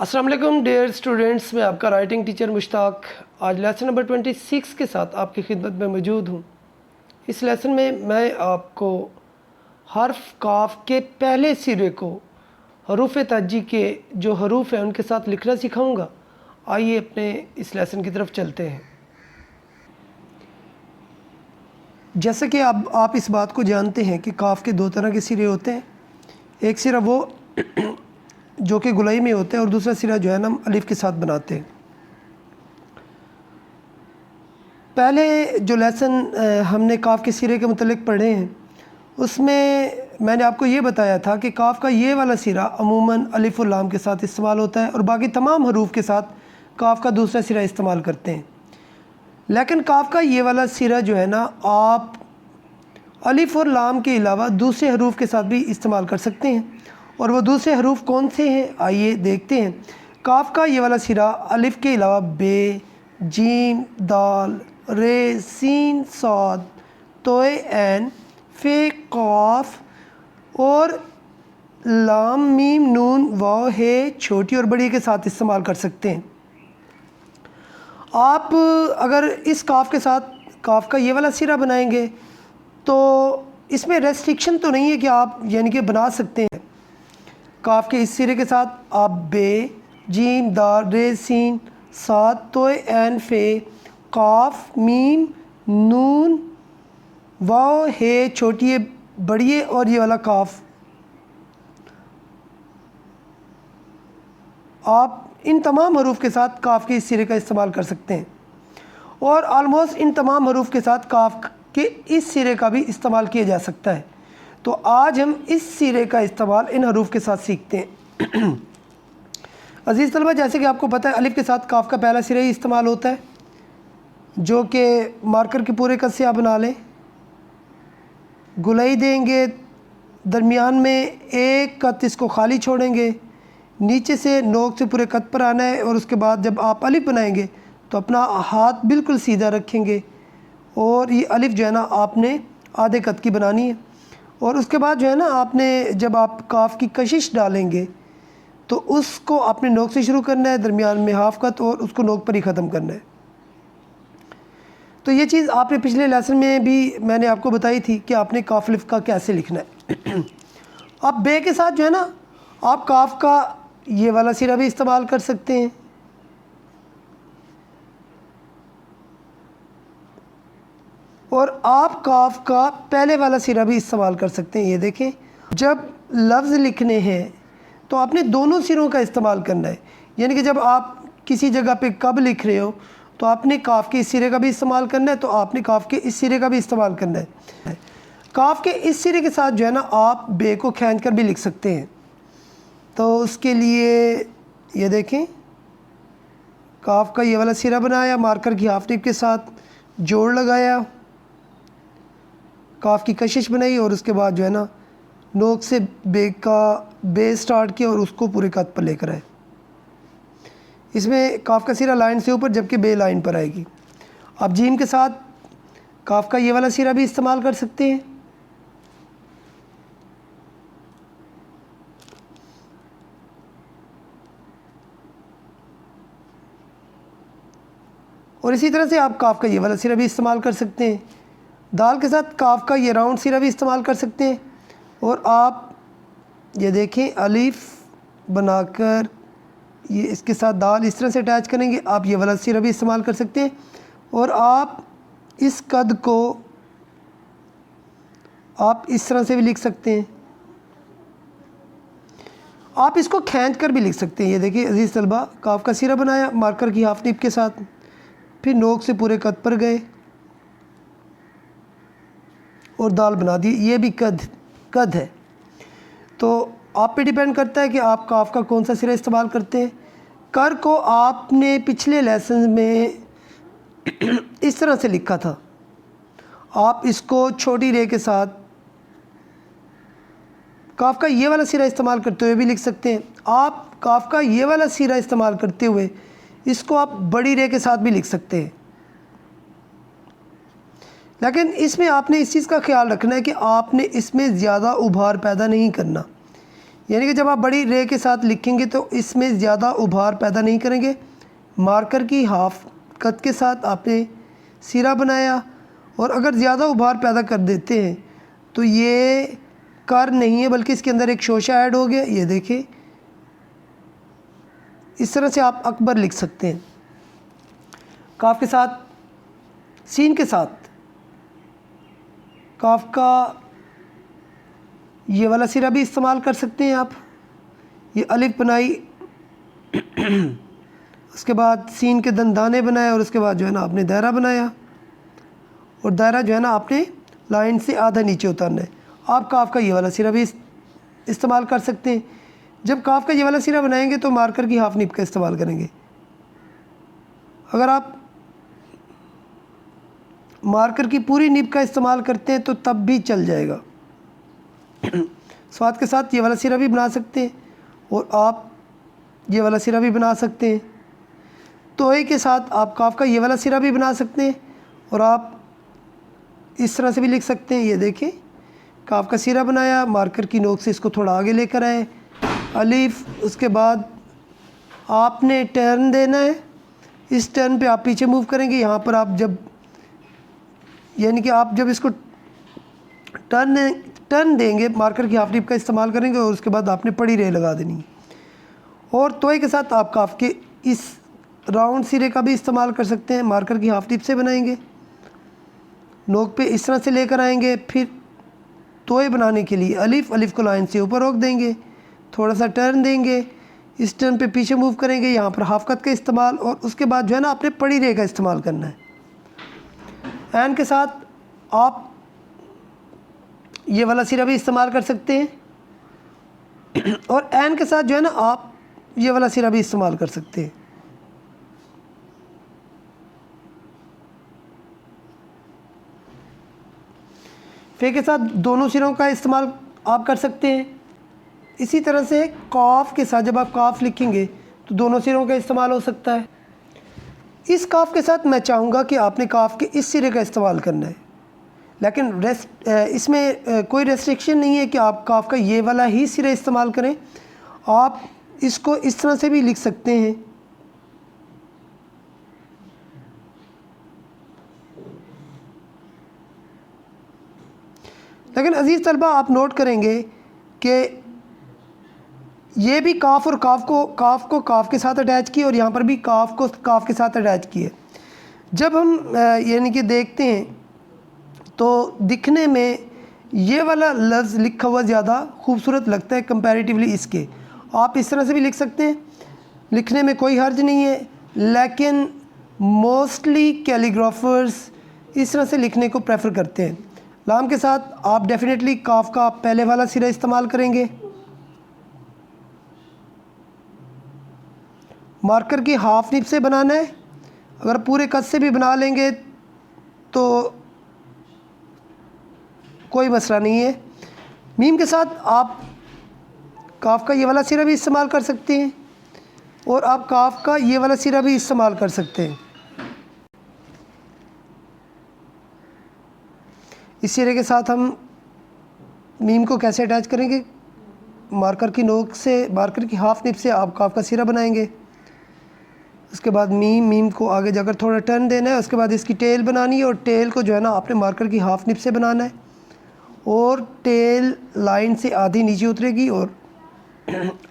अस्सलाम वालेकुम dear students, मैं आपका राइटिंग टीचर मुश्ताक आज लेसन नंबर 26 के साथ आपकी खिदमत में मौजूद हूँ। इस लेसन में मैं आपको हर्फ काफ के पहले सिरे को हरूफ तहज्जी के जो हरूफ हैं उनके साथ लिखना सिखाऊंगा। आइए अपने इस लेसन की तरफ चलते हैं। जैसे कि आप इस बात को जानते हैं कि काफ के दो तरह के सिरे होते हैं। एक सिरा वो जो कि गुलाई में होते हैं और दूसरा सिरा जो है ना हम अलिफ के साथ बनाते हैं। पहले जो लेसन हमने काफ के सिरे के मुतल्लिक़ पढ़े हैं उसमें मैंने आपको ये बताया था कि काफ का ये वाला सिरा अमूमन अलिफ और लाम के साथ इस्तेमाल होता है और बाकी तमाम हरूफ के साथ काफ का दूसरा सिरा इस्तेमाल करते हैं। लेकिन काफ का ये वाला सिरा जो है ना आप अलिफ और लाम के अलावा दूसरे हरूफ के साथ भी इस्तेमाल कर सकते हैं। और वो दूसरे हरूफ कौन से हैं आइए देखते हैं। काफ का ये वाला सिरा अलिफ के अलावा बे, जीम, दाल, रे, सीन, सौद, तोए, ऐन, फे, काफ और लाम, मीम, नून, वाव, हे छोटी और बड़ी के साथ इस्तेमाल कर सकते हैं। आप अगर इस काफ के साथ काफ का ये वाला सिरा बनाएंगे तो इसमें रेस्ट्रिक्शन तो नहीं है कि आप यानी कि बना सकते हैं। काफ के इस सिरे के साथ आप बे, जीम, दाल, रे, सीन, साद, तोए, ऐन, फे, काफ, मीम, नून, वाव, हे छोटी बड़ी और ये वाला काफ आप इन तमाम हरूफ के साथ काफ के इस सिरे का इस्तेमाल कर सकते हैं। और आलमोस्ट इन तमाम हरूफ के साथ काफ के इस सिरे का भी इस्तेमाल किया जा सकता है। तो आज हम इस सिरे का इस्तेमाल इन हरूफ के साथ सीखते हैं। अज़ीज़ तलबा, जैसे कि आपको पता है अलिफ के साथ काफ का पहला सिरा ही इस्तेमाल होता है जो कि मार्कर के पूरे कद से आप बना लें। गुलाई देंगे, दरमियान में एक कद इसको खाली छोड़ेंगे, नीचे से नोक से पूरे कद पर आना है और उसके बाद जब आप अलिफ बनाएंगे तो अपना हाथ बिल्कुल सीधा रखेंगे और ये अलिफ जो है ना आपने आधे कद की बनानी है। और उसके बाद जो है ना आपने जब आप काफ की कशिश डालेंगे तो उसको आपने नोक से शुरू करना है, दरमियान में हाफ कत और उसको नोक पर ही ख़त्म करना है। तो ये चीज़ आपने पिछले लेसन में भी मैंने आपको बताई थी कि आपने काफ लिफ का कैसे लिखना है। अब बे के साथ जो है ना आप काफ का ये वाला सिरा भी इस्तेमाल कर सकते हैं। और आप काफ का पहले वाला सिरा भी इस्तेमाल कर सकते हैं। ये देखें, जब लफ्ज़ लिखने हैं तो आपने दोनों सिरों का इस्तेमाल करना है। यानी कि जब आप किसी जगह पे कब लिख रहे हो तो आपने काफ के इस सिरे का भी इस्तेमाल करना है, तो आपने काफ के इस सिरे का भी इस्तेमाल करना है। काफ के इस सिरे के साथ जो है ना आप बे को खींच कर भी लिख सकते हैं। तो उसके लिए ये देखें, काफ का ये वाला सिरा बनाया, मार्कर की हाफ टिप के साथ जोड़ लगाया, काफ की कशिश बनाई और उसके बाद जो है ना नोक से बे स्टार्ट किया और उसको पूरे कद पर लेकर आए। इसमें काफ का सिरा लाइन से ऊपर जबकि बे लाइन पर आएगी। आप जीम के साथ काफ का ये वाला सिरा भी इस्तेमाल कर सकते हैं। और इसी तरह से आप काफ का ये वाला सिरा भी इस्तेमाल कर सकते हैं। दाल के साथ काफ का ये राउंड सिरा भी इस्तेमाल कर सकते हैं। और आप ये देखें, अलिफ बनाकर ये इसके साथ दाल इस तरह से अटैच करेंगे, आप ये वाला सिरा भी इस्तेमाल कर सकते हैं। और आप इस कद को आप इस तरह से भी लिख सकते हैं। आप इसको खींच कर भी लिख सकते हैं। ये देखिए अजीज़ तलबा, काफ का सिरा बनाया मार्कर की हाफ टिप के साथ, फिर नोक से पूरे कद पर गए और दाल बना दी। ये भी कद है। तो आप पे डिपेंड करता है कि आप काफ का कौन सा सिरा इस्तेमाल करते हैं। कर को आपने पिछले लेसन में इस तरह से लिखा था। आप इसको छोटी रे के साथ काफ का ये वाला सिरा इस्तेमाल करते हुए भी लिख सकते हैं। आप काफ का ये वाला सिरा इस्तेमाल करते हुए इसको आप बड़ी रे के साथ भी लिख सकते हैं। लेकिन इसमें आपने इस चीज़ का ख्याल रखना है कि आपने इसमें ज़्यादा उभार पैदा नहीं करना। यानी कि जब आप बड़ी रे के साथ लिखेंगे तो इसमें ज़्यादा उभार पैदा नहीं करेंगे। मार्कर की हाफ कत के साथ आपने सिरा बनाया, और अगर ज़्यादा उभार पैदा कर देते हैं तो ये कर नहीं है बल्कि इसके अंदर एक शोशा ऐड हो गया। ये देखिए, इस तरह से आप अकबर लिख सकते हैं। काफ के साथ सीन के साथ काफ का ये वाला सिरा भी इस्तेमाल कर सकते हैं आप। ये अलिफ बनाई, उसके बाद सीन के दंदाने बनाए, और उसके बाद जो है ना आपने दायरा बनाया, और दायरा जो है ना आपने लाइन से आधा नीचे उतारना है। आप काफ का ये वाला सिरा भी इस्तेमाल कर सकते हैं। जब काफ का ये वाला सिरा बनाएंगे तो मार्कर की हाफ निब का इस्तेमाल करेंगे। अगर आप मार्कर की पूरी निब का इस्तेमाल करते हैं तो तब भी चल जाएगा। स्वाद के साथ ये वाला सिरा भी बना सकते हैं, और आप ये वाला सिरा भी बना सकते हैं। तोहे के साथ आप काफ का ये वाला सिरा भी बना सकते हैं, और आप इस तरह से भी लिख सकते हैं। ये देखें, काफ का सिरा बनाया, मार्कर की नोक से इसको थोड़ा आगे लेकर आए, अलिफ, उसके बाद आपने टर्न देना है। इस टर्न पे आप पीछे मूव करेंगे। यहाँ पर आप जब यानी कि आप जब इसको टर्न देंगे, मार्कर की हाफ टिप का इस्तेमाल करेंगे, और उसके बाद आपने पड़ी रे लगा देनी है। और तोय के साथ आप काफ के इस राउंड सिरे का भी इस्तेमाल कर सकते हैं। मार्कर की हाफ टिप से बनाएंगे, नोक पे इस तरह से लेकर आएंगे, फिर तोय बनाने के लिए अलिफ को लाइन से ऊपर रोक देंगे, थोड़ा सा टर्न देंगे, इस टर्न पे पीछे मूव करेंगे, यहाँ पर हाफ कत का इस्तेमाल, और उसके बाद जो है ना आपने पड़ी रे का इस्तेमाल करना है। एन के साथ आप ये वाला सिरा भी इस्तेमाल कर सकते हैं, और एन के साथ जो है ना आप ये वाला सिरा भी इस्तेमाल कर सकते हैं। फे के साथ दोनों सिरों का इस्तेमाल आप कर सकते हैं। इसी तरह से काफ के साथ जब आप काफ लिखेंगे तो दोनों सिरों का इस्तेमाल हो सकता है। इस काफ के साथ मैं चाहूँगा कि आपने काफ के इस सिरे का इस्तेमाल करना है, लेकिन इसमें कोई रेस्ट्रिक्शन नहीं है कि आप काफ का ये वाला ही सिरा इस्तेमाल करें। आप इसको इस तरह से भी लिख सकते हैं। लेकिन अजीज़ तलबा, आप नोट करेंगे कि ये भी काफ और काफ को काफ के साथ अटैच किए, और यहाँ पर भी काफ को काफ के साथ अटैच किए। जब हम यानी कि देखते हैं तो दिखने में ये वाला लफ्ज़ लिखा हुआ ज़्यादा खूबसूरत लगता है कंपैरेटिवली इसके। आप इस तरह से भी लिख सकते हैं, लिखने में कोई हर्ज नहीं है, लेकिन मोस्टली कैलीग्राफर्स इस तरह से लिखने को प्रेफर करते हैं। लाम के साथ आप डेफिनेटली काफ का पहले वाला सिरा इस्तेमाल करेंगे। मार्कर की हाफ निब से बनाना है, अगर पूरे कद से भी बना लेंगे तो कोई मसला नहीं है। मीम के साथ आप काफ का ये वाला सिरा भी इस्तेमाल कर सकते हैं, और आप काफ का ये वाला सिरा भी इस्तेमाल कर सकते हैं। इस सिरे के साथ हम मीम को कैसे अटैच करेंगे, मार्कर की नोक से, मार्कर की हाफ निब से आप काफ का सिरा बनाएंगे। उसके बाद मीम को आगे जाकर थोड़ा टर्न देना है, उसके बाद इसकी टेल बनानी है, और टेल को जो है ना आपने मार्कर की हाफ निब से बनाना है, और टेल लाइन से आधी नीचे उतरेगी और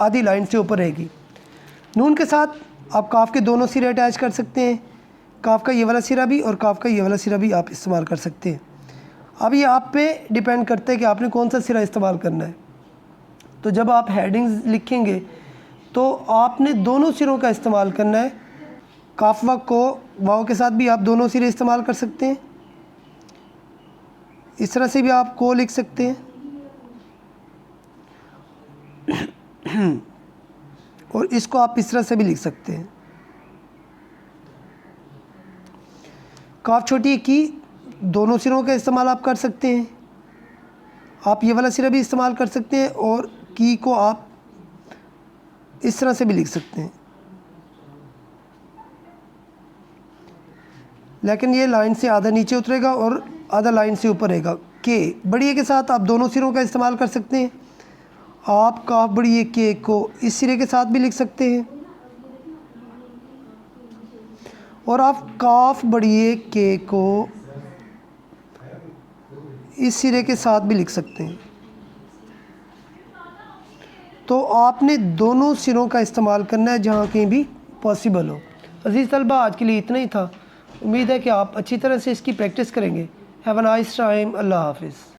आधी लाइन से ऊपर रहेगी। नून के साथ आप काफ के दोनों सिरे अटैच कर सकते हैं, काफ का ये वाला सिरा भी और काफ का ये वाला सिरा भी आप इस्तेमाल कर सकते हैं। अब ये आप पे डिपेंड करता है कि आपने कौन सा सिरा इस्तेमाल करना है। तो जब आप हेडिंग्स लिखेंगे तो आपने दोनों सिरों का इस्तेमाल करना है। काफ व को वाव के साथ भी आप दोनों सिरे इस्तेमाल कर सकते हैं। इस तरह से भी आप को लिख सकते हैं, और इसको आप इस तरह से भी लिख सकते हैं। काफ छोटी की दोनों सिरों का इस्तेमाल आप कर सकते हैं। आप ये वाला सिरा भी इस्तेमाल कर सकते हैं, और की को आप इस तरह से भी लिख सकते हैं, लेकिन ये लाइन से आधा नीचे उतरेगा और आधा लाइन से ऊपर रहेगा। के बड़ी ए के साथ आप दोनों सिरों का इस्तेमाल कर सकते हैं। आप काफ बड़ी ए के को इस सिरे के साथ भी लिख सकते हैं और आप काफ बड़ी ए के को इस सिरे के साथ भी लिख सकते हैं। तो आपने दोनों सिरों का इस्तेमाल करना है जहाँ कहीं भी पॉसिबल हो। अज़ीज़ तलबा, आज के लिए इतना ही था। उम्मीद है कि आप अच्छी तरह से इसकी प्रैक्टिस करेंगे। Have a nice time. अल्लाह हाफ़िज़।